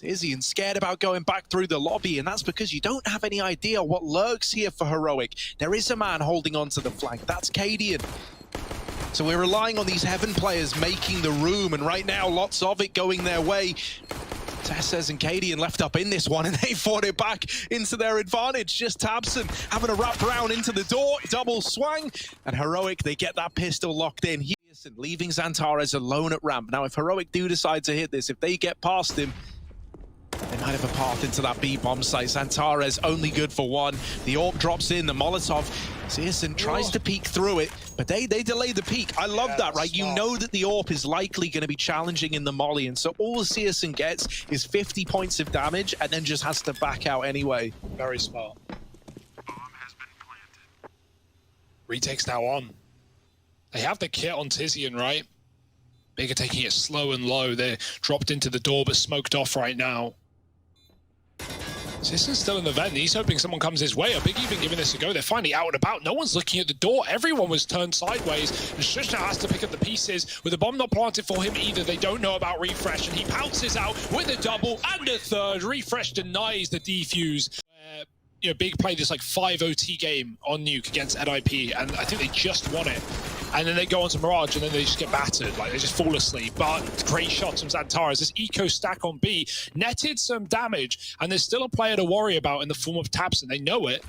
Tizian scared about going back through the lobby, and that's because you don't have any idea what lurks here for Heroic. There is a man holding onto the flank. That's Cadian. So we're relying on these Heaven players making the room, and right now lots of it going their way. Tessez and Cadian left up in this one, and they fought it back into their advantage. Just tabseN having a wrap around into the door, double swang, and Heroic, they get that pistol locked in. Leaving Xantares alone at ramp. Now, if Heroic do decide to hit this, if they get past him, they might have a path into that B bomb site. Xantares only good for one. The AWP drops in, the Molotov. CSGO tries to peek through it, but they delay the peek. I love that, right? You know that the AWP is likely going to be challenging in the molly, and so all CSGO gets is 50 points of damage and then just has to back out anyway. Very smart. Bomb has been planted. Retake's now on. They have the kit on Tizian, right? Big are taking it slow and low. They're dropped into the door, but smoked off right now. CSGO's still in the vent. He's hoping someone comes his way. Big even giving this a go. They're finally out and about. No one's looking at the door. Everyone was turned sideways. And Shush now has to pick up the pieces. With the bomb not planted for him either, they don't know about Refresh. And he pounces out with a double and a third. Refresh denies the defuse. You know, Big played this like 5 OT game on Nuke against NIP, and I think they just won it. And then they go on to Mirage, and then they just get battered. Like, they just fall asleep. But great shots from Xantares. This eco stack on B netted some damage, and there's still a player to worry about in the form of tabseN. They know it.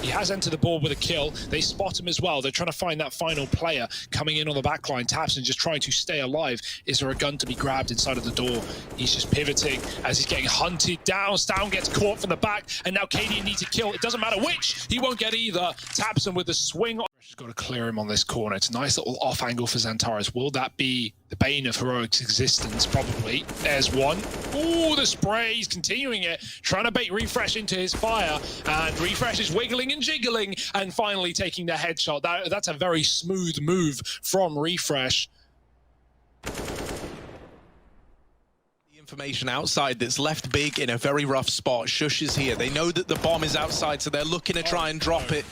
He has entered the board with a kill. They spot him as well. They're trying to find that final player coming in on the backline. tabseN just trying to stay alive. Is there a gun to be grabbed inside of the door? He's just pivoting as he's getting hunted down. Stown gets caught from the back, and now Cadian needs a kill. It doesn't matter which. He won't get either. tabseN with the swing. He's got to clear him on this corner. It's a nice little off angle for Xantares. Will that be the bane of Heroic's existence? Probably. There's one. Ooh, the spray. He's continuing it. Trying to bait Refresh into his fire. And Refresh is wiggling and jiggling and finally taking the headshot. That's a very smooth move from Refresh. Information outside that's left Big in a very rough spot. Shush is here. They know that the bomb is outside, so they're looking to try and drop it.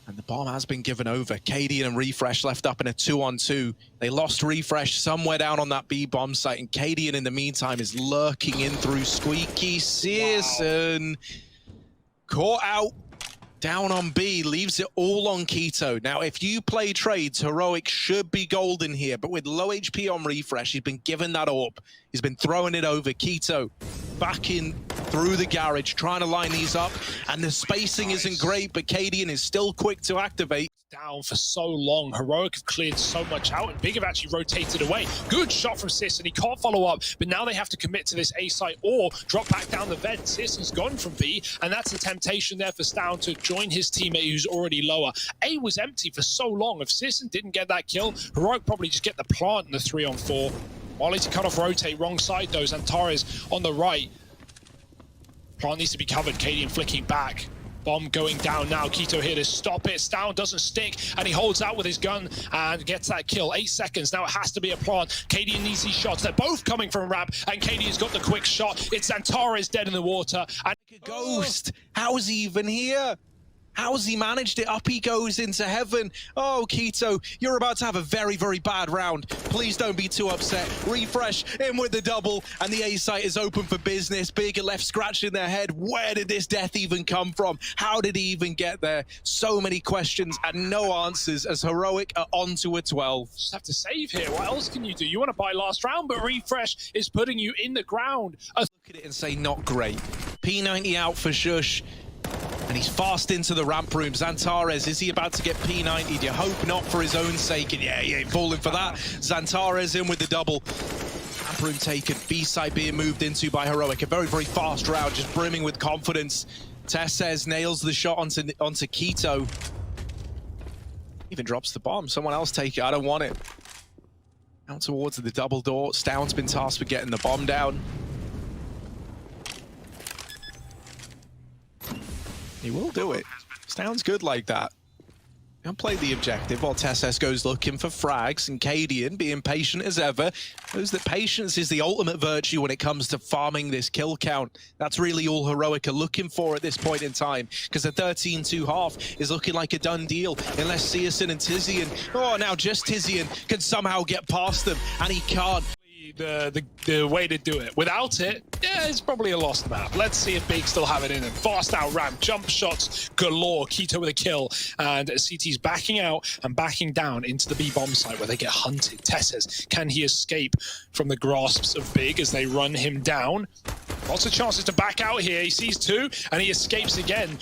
And the bomb has been given over. Cadian and Refresh left up in a 2-on-2. They lost Refresh somewhere down on that B bomb site, and Cadian in the meantime is lurking in through Squeaky. CSGO caught out down on B, leaves it all on Keto. Now, if you play trades, Heroic should be golden here, but with low HP on Refresh, he's been given that AWP. He's been throwing it over. Keto back in through the garage, trying to line these up, and the spacing isn't great, but Cadian is still quick to activate. Down for so long. Heroic have cleared so much out, and Big have actually rotated away. Good shot from CSGO, and he can't follow up, but now they have to commit to this A site or drop back down the vent. CSGO's gone from B, and that's a temptation there for Stown to join his teammate who's already lower. A was empty for so long. If CSGO didn't get that kill, Heroic probably just get the plant in the 3-on-4. Molly to cut off rotate, wrong side though. Xantares on the right. Plant needs to be covered. Cadian flicking back. Bomb going down now. Keto here to stop it. Stown doesn't stick, and he holds out with his gun and gets that kill. 8 seconds. Now it has to be a plant. Cadian needs these shots. They're both coming from ramp, and Cadian's got the quick shot. It's Xantares dead in the water. And Ghost! How is he even here? How's he managed it? Up he goes into heaven. Oh, Keto, you're about to have a very, very bad round. Please don't be too upset. Refresh in with the double, and the A site is open for business. Big are left scratching their head. Where did this death even come from? How did he even get there? So many questions and no answers as Heroic are on to a 12. Just have to save here. What else can you do? You want to buy last round, but Refresh is putting you in the ground. Look at it and say not great. P90 out for Shush. And he's fast into the ramp room. Xantares, is he about to get P90'd? You hope not for his own sake. And yeah, he ain't falling for that. Xantares in with the double. Ramp room taken. B-side being moved into by Heroic. A very, very fast round, just brimming with confidence. Tessez nails the shot onto Keto. Even drops the bomb. Someone else take it. I don't want it. Out towards the double door. Stown's been tasked with getting the bomb down. He will do it. Sounds good like that. He'll play the objective while Tessez goes looking for frags, and Cadian being patient as ever. Knows that patience is the ultimate virtue when it comes to farming this kill count. That's really all Heroic are looking for at this point in time, because the 13-2 half is looking like a done deal, unless CSGO and Tizian, oh, now just Tizian can somehow get past them, and he can't. the way to do it. Without it, yeah, it's probably a lost map. Let's see if Big still have it in him. Fast out ramp, jump shots galore. Keto with a kill, and CT's backing out and backing down into the B bomb site where they get hunted. Tesses, can he escape from the grasps of Big as they run him down? Lots of chances to back out here. He sees two, and he escapes again.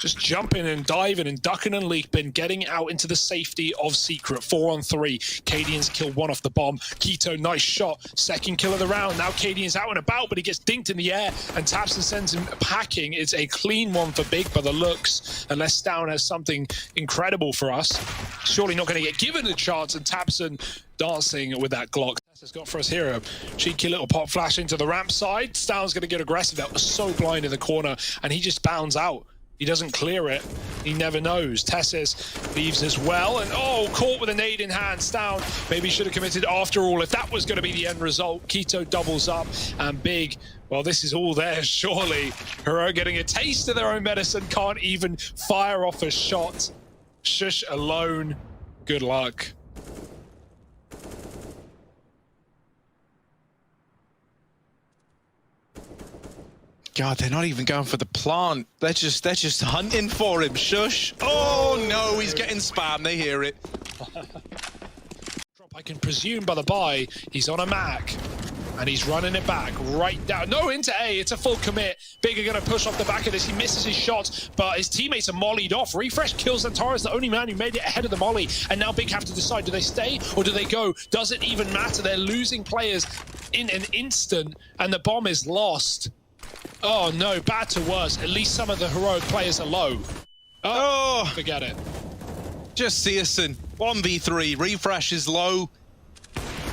Just jumping and diving and ducking and leaping, getting out into the safety of Secret. 4 on 3. Cadian's killed one off the bomb. Keto, nice shot. Second kill of the round. Now Cadian's out and about, but he gets dinked in the air, and Tapson sends him packing. It's a clean one for Big by the looks, unless Stown has something incredible for us. Surely not going to get given a chance, and Tapson dancing with that Glock. Has got for us here a cheeky little pop flash into the ramp side. Stown's going to get aggressive. That was so blind in the corner, and he just bounds out. He doesn't clear it. He never knows. Tesses leaves as well. And oh, caught with a nade in hand. Stown maybe should have committed after all if that was going to be the end result. Keto doubles up, and Big, well, this is all theirs, surely. Hero getting a taste of their own medicine. Can't even fire off a shot. Shush alone. Good luck. God, they're not even going for the plant. They're just hunting for him. Shush. Oh no, he's getting spammed. They hear it. I can presume by the buy, he's on a Mac. And he's running it back right down. No, into A. It's a full commit. Big are going to push off the back of this. He misses his shot, but his teammates are mollied off. Refresh kills Zantara's the only man who made it ahead of the molly. And now Big have to decide, do they stay or do they go? Does it even matter? They're losing players in an instant, and the bomb is lost. Oh no, bad to worse. At least some of the heroic players are low. Oh, forget it. Just Searson. 1v3. Refresh is low.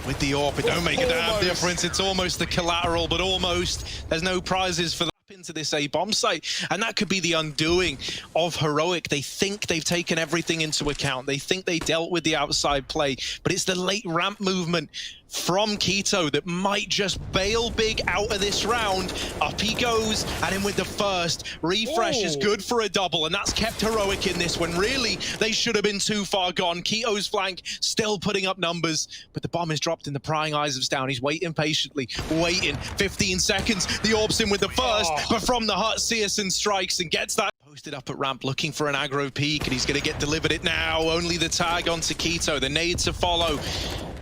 With the AWP, it don't make a damn difference. It's almost the collateral, but almost. There's no prizes for the into this A bomb site, and that could be the undoing of Heroic. They think they've taken everything into account. They think they dealt with the outside play, but it's the late ramp movement from Keto that might just bail Big out of this round. Up he goes, and in with the first. Refresh is good for a double, and that's kept Heroic in this when really they should have been too far gone. Keto's flank still putting up numbers, but the bomb is dropped in the prying eyes of Stown. He's waiting patiently, waiting. 15 seconds, the AWP's in with the first, but from the hut, Searson strikes and gets that. Posted up at ramp, looking for an aggro peek, and he's going to get delivered it now. Only the tag onto Keto, the nade to follow.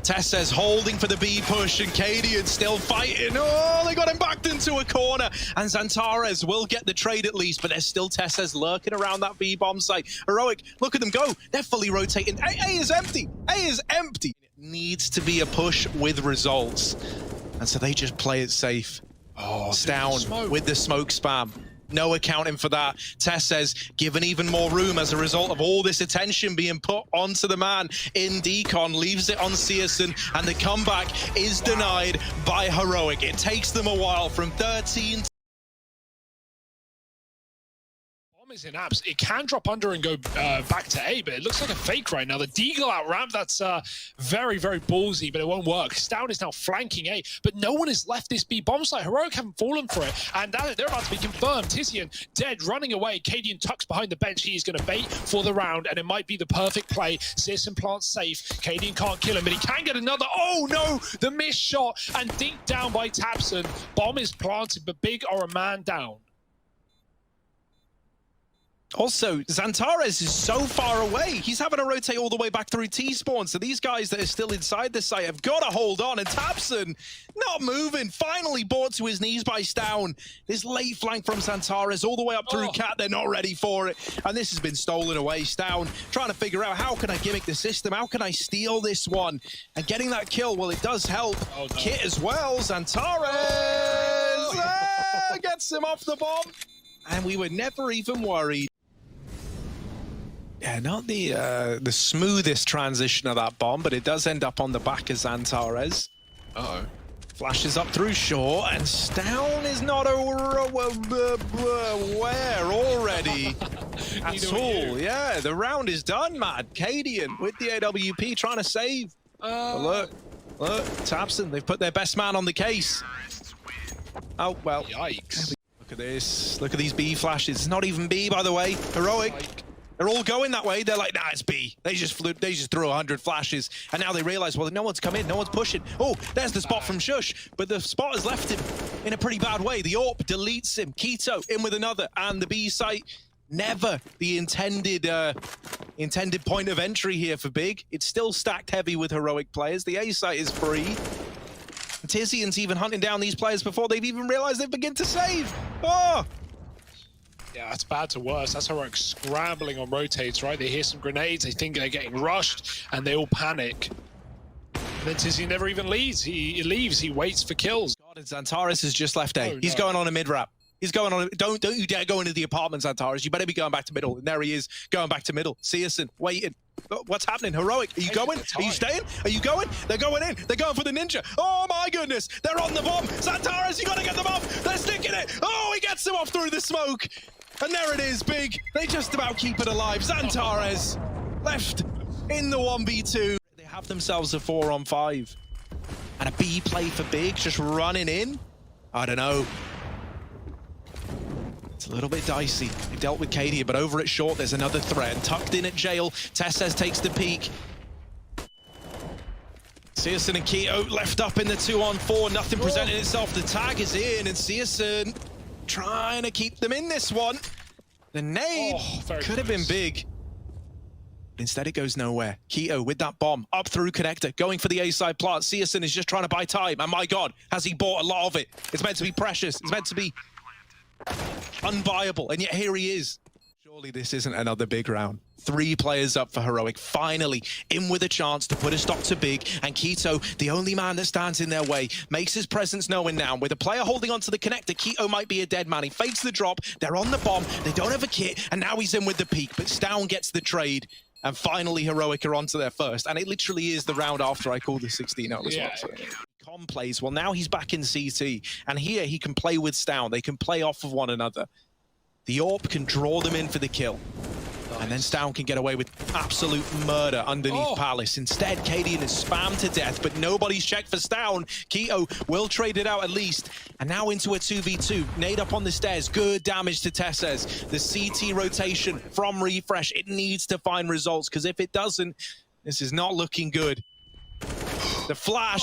Tesses holding for the B push, and Cadian still fighting. Oh, they got him backed into a corner, and Zantares will get the trade at least, but there's still Tesses lurking around that B bomb site. Heroic, look at them go. They're fully rotating. A is empty. A is empty. It needs to be a push with results, and so they just play it safe. Oh, Stown with the smoke spam. No accounting for that. Tesses given even more room as a result of all this attention being put onto the man in Decon. Leaves it on Searson, and the comeback is denied by Heroic. It takes them a while from 13 is in apps. It can drop under and go back to A, but it looks like a fake right now. The Deagle out ramp, that's very, very ballsy, but it won't work. Stown is now flanking A, but no one has left this B bomb site. Heroic haven't fallen for it, and they're about to be confirmed. Tizian dead, running away. Cadian tucks behind the bench. He is going to bait for the round, and it might be the perfect play. Searson plants safe. Cadian can't kill him, but he can get another. Oh no, the missed shot, and dinked down by Tapson. Bomb is planted, but Big are a man down. Also, Zantares is so far away. He's having to rotate all the way back through T-spawn. So these guys that are still inside the site have got to hold on. And Tapson not moving. Finally brought to his knees by Stown. This late flank from Zantares all the way up through Cat. They're not ready for it. And this has been stolen away. Stown trying to figure out, how can I gimmick the system? How can I steal this one? And getting that kill, well, it does help. Kit as well. Zantares gets him off the bomb. And we were never even worried. Yeah, not the smoothest transition of that bomb, but it does end up on the back of Zantares. Uh-oh. Flashes up through shore, and Stown is not aware already at all. Yeah, the round is done, man. Cadian with the AWP trying to save. Look, Tapson, they've put their best man on the case. Oh, well. Yikes. Look at this. Look at these B flashes. It's not even B, by the way. Heroic. They're all going that way. They're like, nah, it's B. They just threw 100 flashes. And now they realize, well, no one's come in. No one's pushing. Oh, there's the spot from Shush. But the spot has left him in a pretty bad way. The AWP deletes him. Keto in with another. And the B site, never the intended point of entry here for Big. It's still stacked heavy with heroic players. The A site is free. Tizian's even hunting down these players before they've even realized they've begun to save. Oh! Yeah, that's bad to worse. That's Heroic scrambling on rotates, right? They hear some grenades, they think they're getting rushed, and they all panic. And then Tizian never even leaves. He leaves, he waits for kills. God, and Xantares has just left A. Oh, He's no. going on a mid-wrap. He's going on. Don't you dare go into the apartment, Xantares. You better be going back to middle. And there he is, going back to middle. CSN, waiting. What's happening? Heroic, are you going? Are you staying? Are you going? They're going in. They're going for the ninja. Oh my goodness. They're on the bomb. Xantares, you gotta get them off. They're sticking it. Oh, he gets them off through the smoke. And there it is, Big. They just about keep it alive. Xantares left in the 1v2. They have themselves a 4-on-5. And a B play for Big, just running in. I don't know. It's a little bit dicey. They dealt with Kadia, but over at short, there's another threat. And tucked in at jail, Tesses takes the peek. Searson and Keto left up in the 2-on-4. Nothing presented itself. The tag is in, and Searson trying to keep them in this one. The nade could have been big. Instead, it goes nowhere. Keto with that bomb up through connector, going for the A-side plant. Searson is just trying to buy time. And my God, has he bought a lot of it? It's meant to be precious. It's meant to be unbuyable, and yet here he is. Surely this isn't another big round. 3 players up for Heroic, finally in with a chance to put a stop to Big, and Keto, the only man that stands in their way, makes his presence known now. With a player holding onto the connector, Keto might be a dead man. He fakes the drop, they're on the bomb, they don't have a kit, and now he's in with the peak, but Stown gets the trade, and finally Heroic are onto their first, and it literally is the round after I called the 16-0 as well. So. Com plays, well now he's back in CT, and here he can play with Stown. They can play off of one another. The AWP can draw them in for the kill. Nice. And then Stown can get away with absolute murder underneath Palace. Instead, Cadian is spammed to death, but nobody's checked for Stown. Keto will trade it out at least. And now into a 2v2. Nade up on the stairs. Good damage to Tesses. The CT rotation from Refresh. It needs to find results, because if it doesn't, this is not looking good. The flash,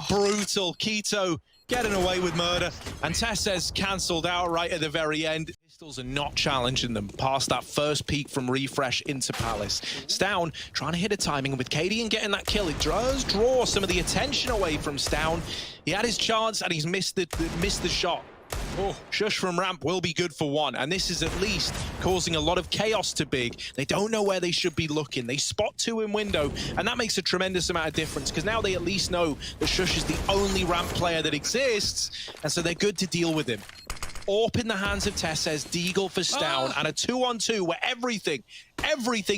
brutal. Keto getting away with murder. And Tesses cancelled out right at the very end. Pistols are not challenging them past that first peak from Refresh into Palace. Stown trying to hit a timing, and with Cadian getting that kill, it does draw some of the attention away from Stown. He had his chance and he's missed the shot. Shush from ramp will be good for 1, and this is at least causing a lot of chaos to Big. They don't know where they should be looking. They spot 2 in window, and that makes a tremendous amount of difference, because now they at least know that Shush is the only ramp player that exists, and so they're good to deal with him. AWP in the hands of Tesses, Deagle for Stown, and a 2-on-2 where everything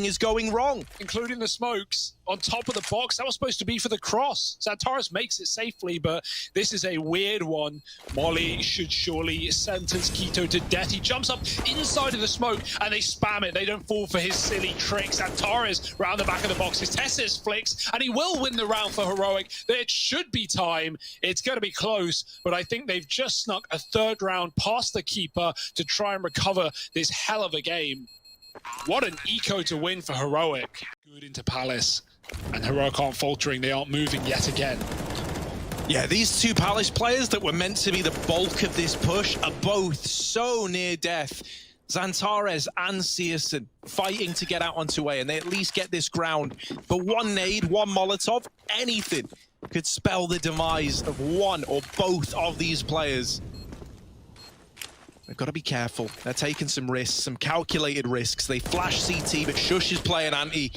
is going wrong. Including the smokes on top of the box. That was supposed to be for the cross. Xantares makes it safely, but this is a weird one. Molly should surely sentence Keto to death. He jumps up inside of the smoke, and they spam it. They don't fall for his silly tricks. Xantares round the back of the box. His Tesses flicks, and he will win the round for Heroic. It should be time. It's going to be close, but I think they've just snuck a 3rd round past the keeper to try and recover this hell of a game. What an eco to win for Heroic. Good into Palace, and Heroic aren't faltering. They aren't moving yet again. Yeah, these 2 Palace players that were meant to be the bulk of this push are both so near death. Xantares and Searson fighting to get out onto A, and they at least get this ground. But 1 nade, 1 Molotov, anything could spell the demise of 1 or both of these players. They've got to be careful. They're taking some risks, some calculated risks. They flash CT, but Shush is playing anti.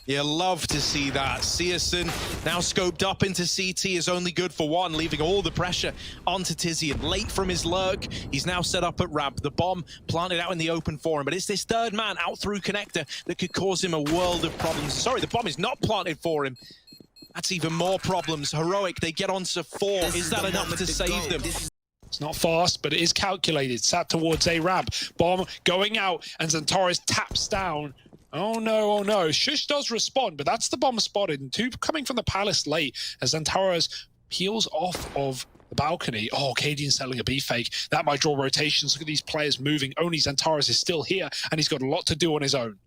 You love to see that. Searson now scoped up into CT is only good for 1, leaving all the pressure onto Tizian. Late from his lurk, he's now set up at ramp. The bomb planted out in the open for him, but it's this 3rd man out through connector that could cause him a world of problems. Sorry, the bomb is not planted for him. That's even more problems. Heroic, they get onto 4. Is that enough to save them? It's not fast, but it is calculated. Sat towards a ramp. Bomb going out, and Xantares taps down. Oh no. Shush does respond, but that's the bomb spotted. And 2 coming from the Palace late as Xantares peels off of the balcony. Oh, Cadian's selling a B fake. That might draw rotations. Look at these players moving. Only Xantares is still here, and he's got a lot to do on his own.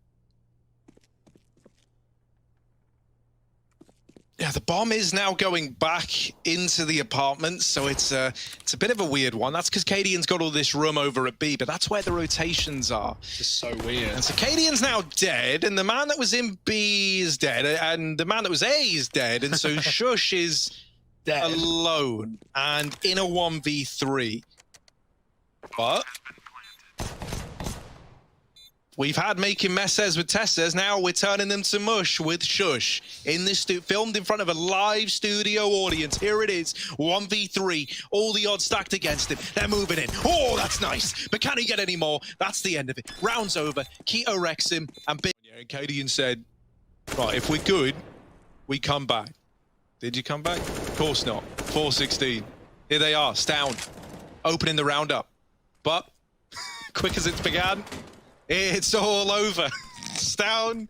Yeah, the bomb is now going back into the apartment, so it's a bit of a weird one. That's because Cadian's got all this room over at B, but that's where the rotations are. It's so weird. And so Cadian's now dead, and the man that was in B is dead, and the man that was A is dead, and so Shush is Dead. alone and in a 1v3. But we've had making messes with Tesses, now we're turning them to mush with Shush. In this filmed in front of a live studio audience. Here it is, 1v3, all the odds stacked against him. They're moving in. Oh, that's nice. But can he get any more? That's the end of it. Round's over. Keto wrecks him, and Big. Yeah, and Cadian said, right, if we're good, we come back. Did you come back? Of course not. 4-16. Here they are, Stown, opening the roundup. But, quick as it began, it's all over. Stown,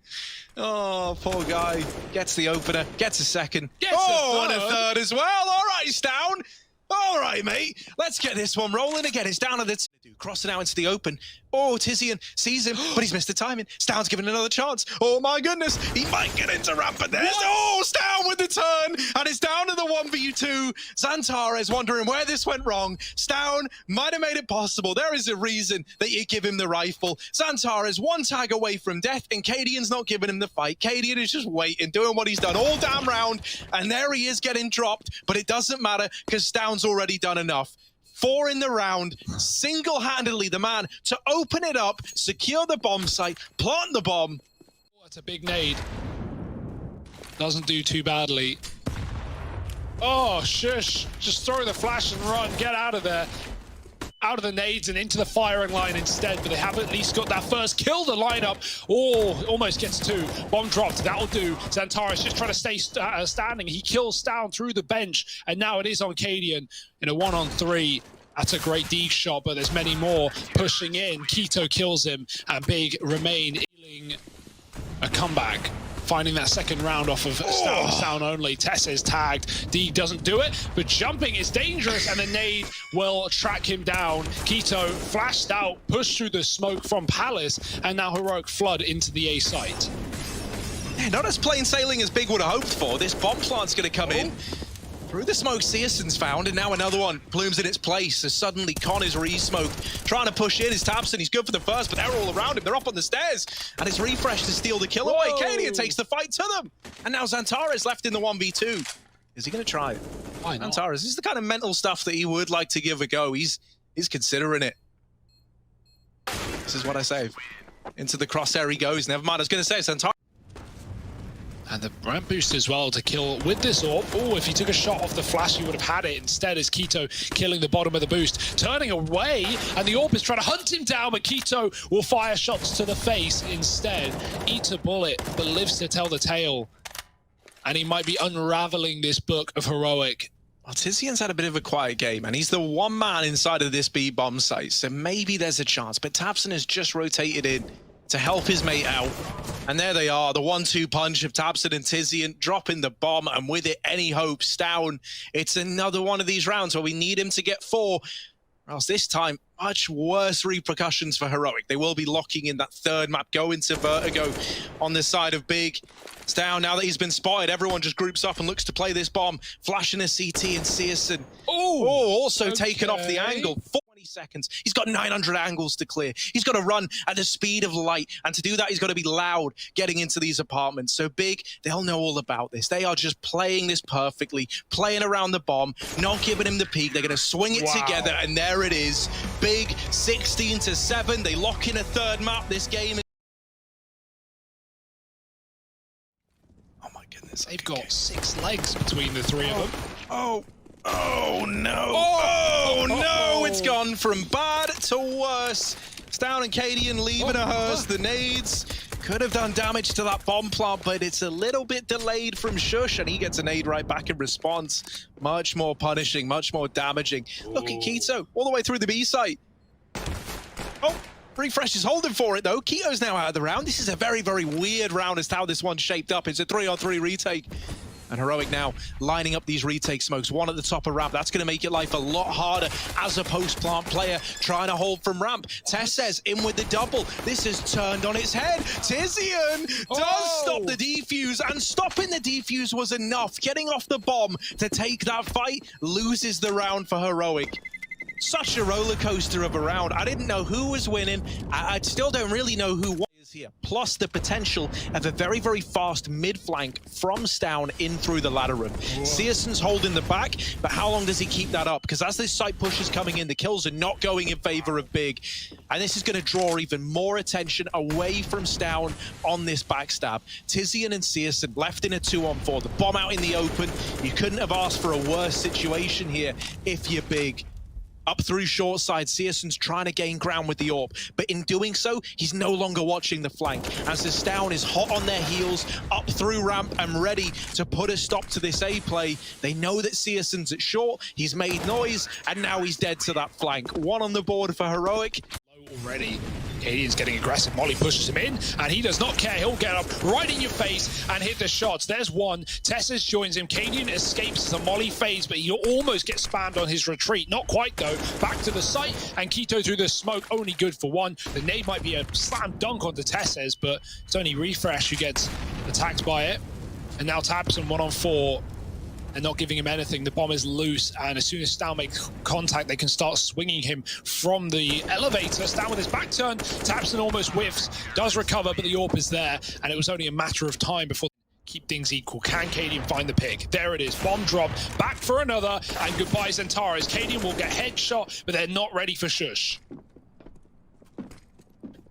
oh, poor guy, gets the opener, gets a second. And a third as well. All right, Stown. All right, mate. Let's get this one rolling again. It's down to the crossing out into the open. Oh, Tizian sees him, but he's missed the timing. Stown's given another chance. Oh my goodness, he might get into rampant there. Oh, Stown with the turn, and it's down to the 1v2. Xantares wondering where this went wrong. Stown might have made it possible. There is a reason that you give him the rifle. Xantares one tag away from death, and Cadian's not giving him the fight. Cadian is just waiting, doing what he's done all damn round, and there he is getting dropped, but it doesn't matter because Stown's already done enough. 4 in the round, single-handedly the man to open it up, secure the bomb site, plant the bomb. Oh, that's a big nade. Doesn't do too badly. Oh, Shush. Just throw the flash and run. Get out of there. Out of the nades and into the firing line instead, but they have at least got that first kill. The lineup, oh, almost gets 2. Bomb dropped, that'll do. Xantares just trying to stay standing. He kills Stown through the bench, and now it is on Cadian in a 1-on-3. That's a great D shot, but there's many more pushing in. Keto kills him, and Big remain a comeback. Finding that second round off of Stown only. Tess is tagged. D doesn't do it, but jumping is dangerous, and the nade will track him down. Keto flashed out, pushed through the smoke from Palace, and now Heroic flood into the A site. Yeah, not as plain sailing as Big would have hoped for. This bomb plant's going to come in. Through the smoke, Searson's found, and now another one blooms in its place. So suddenly, Con is re-smoked. Trying to push in is Tabson. He's good for the first, but they're all around him. They're up on the stairs, and it's refresh to steal the kill away. Cadian takes the fight to them. And now Xantares left in the 1v2. Is he going to try it? Why not? Xantares, this is the kind of mental stuff that he would like to give a go. He's considering it. This is what I say. Into the crosshair he goes. Never mind, I was going to say Xantares. And the ramp boost as well to kill with this orb. Oh, if he took a shot off the flash, he would have had it. Instead, is Keto killing the bottom of the boost, turning away, and the orb is trying to hunt him down, but Keto will fire shots to the face instead. Eats a bullet, but lives to tell the tale. And he might be unraveling this book of Heroic. Well, Tizian's had a bit of a quiet game, and he's the one man inside of this B bomb site, so maybe there's a chance. But Tabson has just rotated in to help his mate out. And there they are, the 1-2 punch of Tabson and Tizian, dropping the bomb, and with it, any hopes down. It's another one of these rounds where we need him to get 4, or else this time, much worse repercussions for Heroic. They will be locking in that third map, going to Vertigo on the side of Big. It's down, now that he's been spotted, everyone just groups up and looks to play this bomb. Flashing a CT and Searson. Oh, also taken off the angle. 20 seconds. He's got 900 angles to clear. He's got to run at the speed of light. And to do that, he's got to be loud getting into these apartments. So Big, they'll know all about this. They are just playing this perfectly, playing around the bomb, not giving him the peak. They're going to swing it together, and there it is. Big, 16-7. They lock in a third map. This game is... Oh my goodness. They've got 6 legs between the 3 of them. Oh no! Oh no! It's gone from bad to worse. Stown and Cadian leaving a hearse. The nades could have done damage to that bomb plant, but it's a little bit delayed from Shush, and he gets a nade right back in response. Much more punishing, much more damaging. Look at Keto all the way through the B site. Oh, Refresh is holding for it though. Keto's now out of the round. This is a very, very weird round as to how this one's shaped up. It's a 3-on-3 retake. And Heroic now lining up these retake smokes. One at the top of ramp. That's going to make your life a lot harder as a post-plant player trying to hold from ramp. Tess says in with the double. This has turned on its head. Tizian does stop the defuse, and stopping the defuse was enough. Getting off the bomb to take that fight, loses the round for Heroic. Such a roller coaster of a round. I didn't know who was winning. I still don't really know who won here. Plus the potential of a very, very fast mid flank from Stown in through the ladder room. Searson's holding the back, but how long does he keep that up? Because as this site push is coming in, the kills are not going in favor of Big. And this is going to draw even more attention away from Stown on this backstab. Tizian and Searson left in a 2-on-4. The bomb out in the open. You couldn't have asked for a worse situation here if you're Big. Up through short side, Searson's trying to gain ground with the AWP, but in doing so, he's no longer watching the flank, as the Stown is hot on their heels, up through ramp and ready to put a stop to this A play. They know that Searson's at short, he's made noise, and now he's dead to that flank. One on the board for Heroic. Already. Cadian's getting aggressive. Molly pushes him in, and he does not care. He'll get up right in your face and hit the shots. There's one. Tessus joins him. Cadian escapes as a Molly phase, but he'll almost get spammed on his retreat. Not quite, though. Back to the site, and Keto through the smoke. Only good for one. The nade might be a slam dunk onto Tessus, but it's only Refresh who gets attacked by it. And now Tabson 1-on-4. And not giving him anything. The bomb is loose, and as soon as Stown makes contact, they can start swinging him from the elevator. Stown with his back turned, Tabson almost whiffs, does recover, but the AWP is there, and it was only a matter of time before keep things equal. Can Cadian find the pick? There it is, bomb dropped, back for another, and goodbye Zentares. Cadian will get headshot, but they're not ready for shush.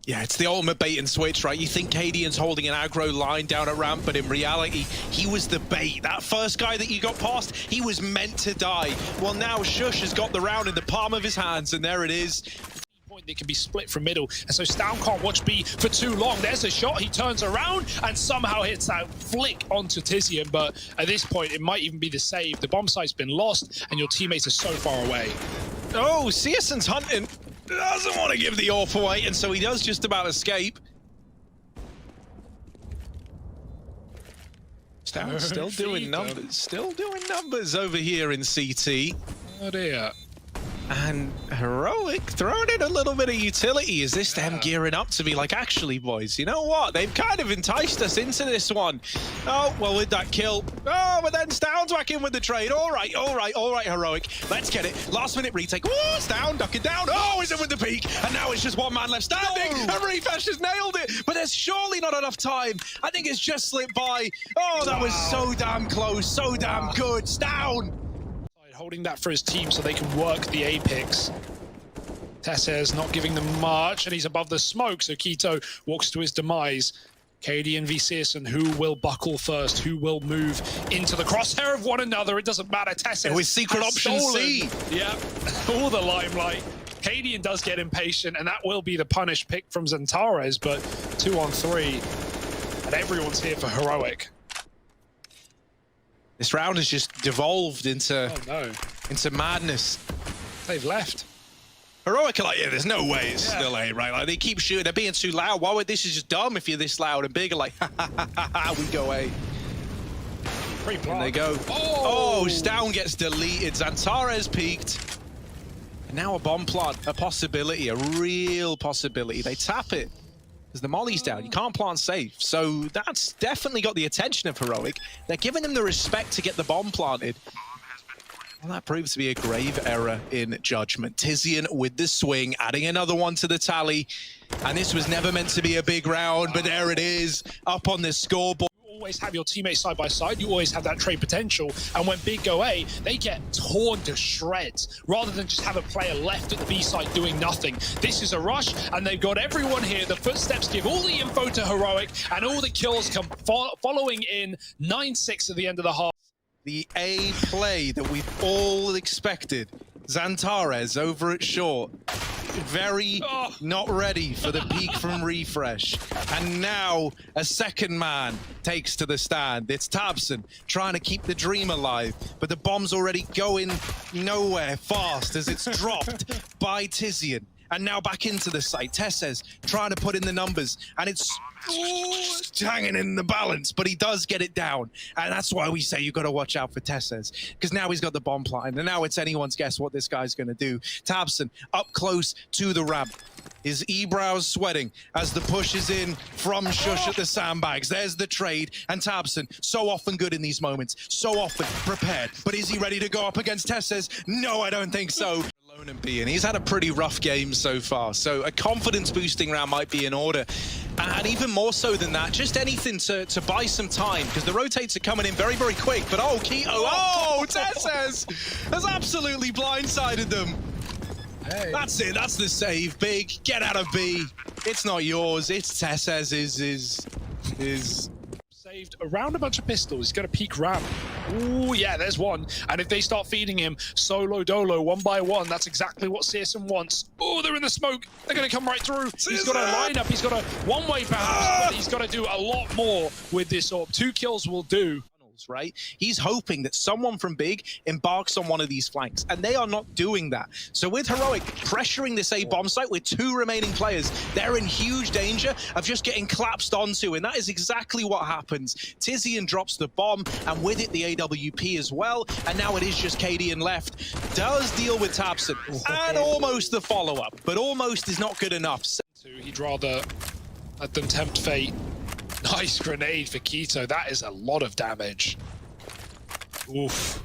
Yeah, it's the ultimate bait and switch, right? You think Cadian's holding an aggro line down at ramp, but in reality, he was the bait. That first guy that you got past, he was meant to die. Well, now Shush has got the round in the palm of his hands, and there it is. They can be split from middle, and so Stown can't watch B for too long. There's a shot, he turns around and somehow hits that flick onto Tizian, but at this point, it might even be the save. The bomb site's been lost, and your teammates are so far away. Oh, Searson's hunting. Doesn't want to give the AWP away, and so he does just about escape. Stown still doing numbers over here in CT. Oh dear. And Heroic throwing in a little bit of utility. Is this them gearing up to be like, actually, boys, you know what? They've kind of enticed us into this one. Oh, well, with that kill. Oh, but then Stown's back in with the trade. All right, Heroic. Let's get it. Last minute retake. Oh, Stown ducking down. Oh, he's in with the peak. And now it's just one man left standing. And Refresh has nailed it. But there's surely not enough time. I think it's just slipped by. Oh, that was so damn close. So damn good. Stown. Holding that for his team so they can work the apex. Tesses not giving them much, and he's above the smoke, so Keto walks to his demise. Cadian v Searson, who will buckle first? Who will move into the crosshair of one another? It doesn't matter. Tesses with secret option C. Yeah, all the limelight. Cadian does get impatient, and that will be the punish pick from Zentares, but 2-on-3, and everyone's here for Heroic. This round has just devolved into madness. They've left. Heroic are like, yeah, there's no way it's still A, right? Like, they keep shooting, they're being too loud. Why would this is just dumb if you're this loud, and Big are like, we go A. And they go. Oh, Stown gets deleted. Zentares peaked. And now a bomb plant, a possibility, a real possibility. They tap it. Because the molly's down, you can't plant safe. So that's definitely got the attention of Heroic. They're giving them the respect to get the bomb planted. Well, that proves to be a grave error in judgment. Tizian with the swing, adding another one to the tally. And this was never meant to be a big round, but there it is, up on the scoreboard. Always have your teammates side by side, you always have that trade potential, and when Big go A, they get torn to shreds rather than just have a player left at the B side doing nothing. This is a rush, and they've got everyone here. The footsteps give all the info to Heroic, and all the kills come following in. 9-6 at the end of the half. The A play that we've all expected. Zentares over at short. Very not ready for the peak from Refresh. And now a second man takes to the stand. It's Tabson trying to keep the dream alive, but the bomb's already going nowhere fast as it's dropped by Tizian. And now back into the site. Tessez trying to put in the numbers, and it's hanging in the balance, but he does get it down. And that's why we say you've got to watch out for Tessez, because now he's got the bomb line, and now it's anyone's guess what this guy's going to do. tabseN up close to the ramp. His eyebrows sweating as the push is in from Sjuush at the sandbags. There's the trade, and tabseN, so often good in these moments, so often prepared. But is he ready to go up against Tessez? No, I don't think so. Alone and B, and he's had a pretty rough game so far, so a confidence boosting round might be in order. And even more so than that, just anything to buy some time, because the rotates are coming in very, very quick. But Tessez has absolutely blindsided them. Hey. That's it, that's the save. Big, get out of B. It's not yours, it's Tessez's. Saved around a bunch of pistols. He's going to peek ramp. Ooh, yeah, there's one. And if they start feeding him solo dolo, one by one, that's exactly what CSGO wants. Oh, they're in the smoke. They're going to come right through. He's got a lineup. He's got a one-way perhaps, but he's got to do a lot more with this AWP. 2 kills will do. Right? He's hoping that someone from Big embarks on one of these flanks, and they are not doing that. So with Heroic pressuring this A bomb site with 2 remaining players, they're in huge danger of just getting collapsed onto, and that is exactly what happens. Tizian drops the bomb, and with it the AWP as well, and now it is just cadiaN left. Does deal with tabseN, and almost the follow-up, but almost is not good enough. He'd rather let them tempt fate. Nice grenade for k1to. That is a lot of damage. Oof.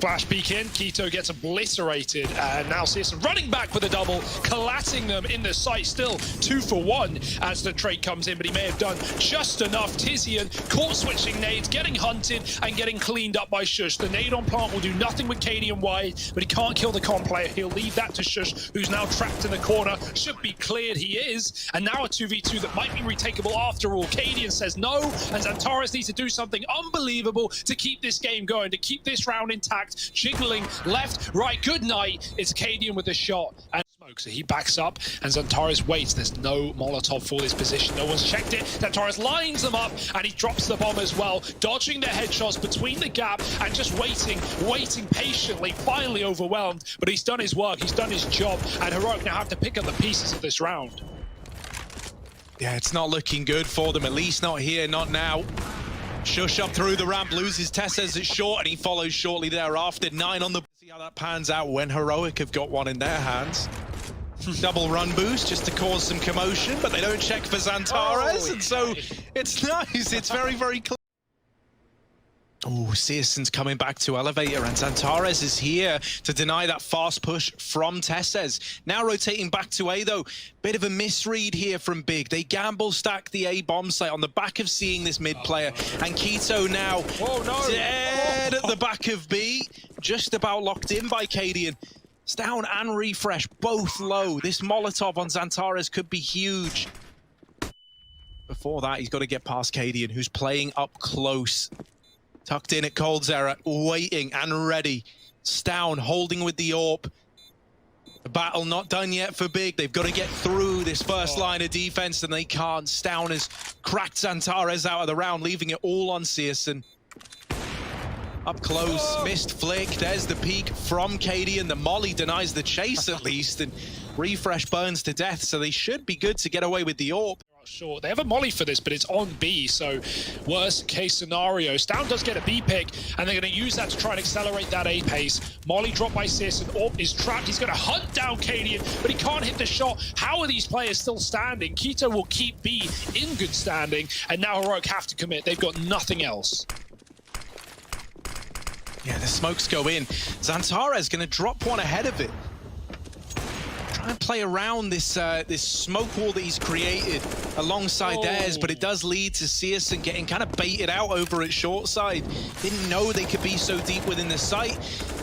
Flash peek in, k1to gets obliterated, and now CSGO running back for the double, collapsing them in the site, still 2 for 1 as the trade comes in, but he may have done just enough. Tizian caught switching nades, getting hunted and getting cleaned up by Sjuush. The nade on plant will do nothing with cadiaN wide, but he can't kill the comp player. He'll leave that to Sjuush, who's now trapped in the corner. Should be cleared, he is, and now a 2v2 that might be retakeable after all. cadiaN says no, and Xantares needs to do something unbelievable to keep this game going, to keep this round intact. Jiggling left, right, good night. It's cadiaN with a shot and smoke, so he backs up and Xantares waits. There's no Molotov for this position. No one's checked it. Xantares lines them up and he drops the bomb as well, dodging their headshots between the gap and just waiting patiently, finally overwhelmed. But he's done his work, he's done his job, and Heroic now have to pick up the pieces of this round. Yeah, it's not looking good for them, at least not here, not now. Sjuush up through the ramp, loses Tessez at short, and he follows shortly thereafter. 9 on the... See how that pans out when Heroic have got one in their hands. Double run boost just to cause some commotion, but they don't check for Xantares, and so it's nice. It's very, very clear. Oh, CSGO's coming back to elevator, and Xantares is here to deny that fast push from Tessez. Now rotating back to A, though. Bit of a misread here from Big. They gamble stack the A bomb site on the back of seeing this mid player, and k1to now dead at the back of B. Just about locked in by cadiaN. Down and refresh, both low. This Molotov on Xantares could be huge. Before that, he's got to get past cadiaN, who's playing up close. Tucked in at coldzera, waiting and ready. Stown holding with the AWP. The battle not done yet for Big. They've got to get through this first line of defense, and they can't. Stown has cracked Xantares out of the round, leaving it all on CSGO. Up close, missed flick. There's the peek from cadiaN. The molly denies the chase at least, and refresh burns to death, so they should be good to get away with the AWP. Sure, they have a molly for this, but it's on B, so worst case scenario. Stown does get a B pick, and they're going to use that to try and accelerate that A pace. Molly dropped by CSGO, and AWP is trapped. He's going to hunt down cadiaN, but he can't hit the shot. How are these players still standing? k1to will keep B in good standing, and now Heroic have to commit. They've got nothing else. Yeah, the smokes go in. Xantares going to drop one ahead of it. Try and play around this this smoke wall that he's created alongside theirs, but it does lead to CSGO getting kind of baited out over at short side. Didn't know they could be so deep within the site.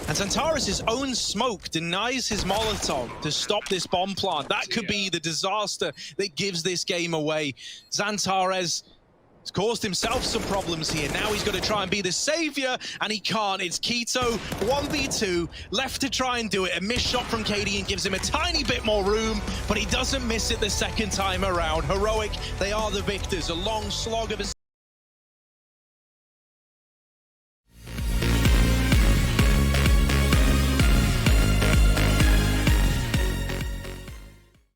And Xantares' own smoke denies his Molotov to stop this bomb plant. That could be the disaster that gives this game away. Xantares has caused himself some problems here. Now he's got to try and be the savior, and he can't. It's k1to, 1v2, left to try and do it. A missed shot from cadiaN gives him a tiny bit more room, but he doesn't miss it the second time around. Heroic, they are the victors. A long slog of a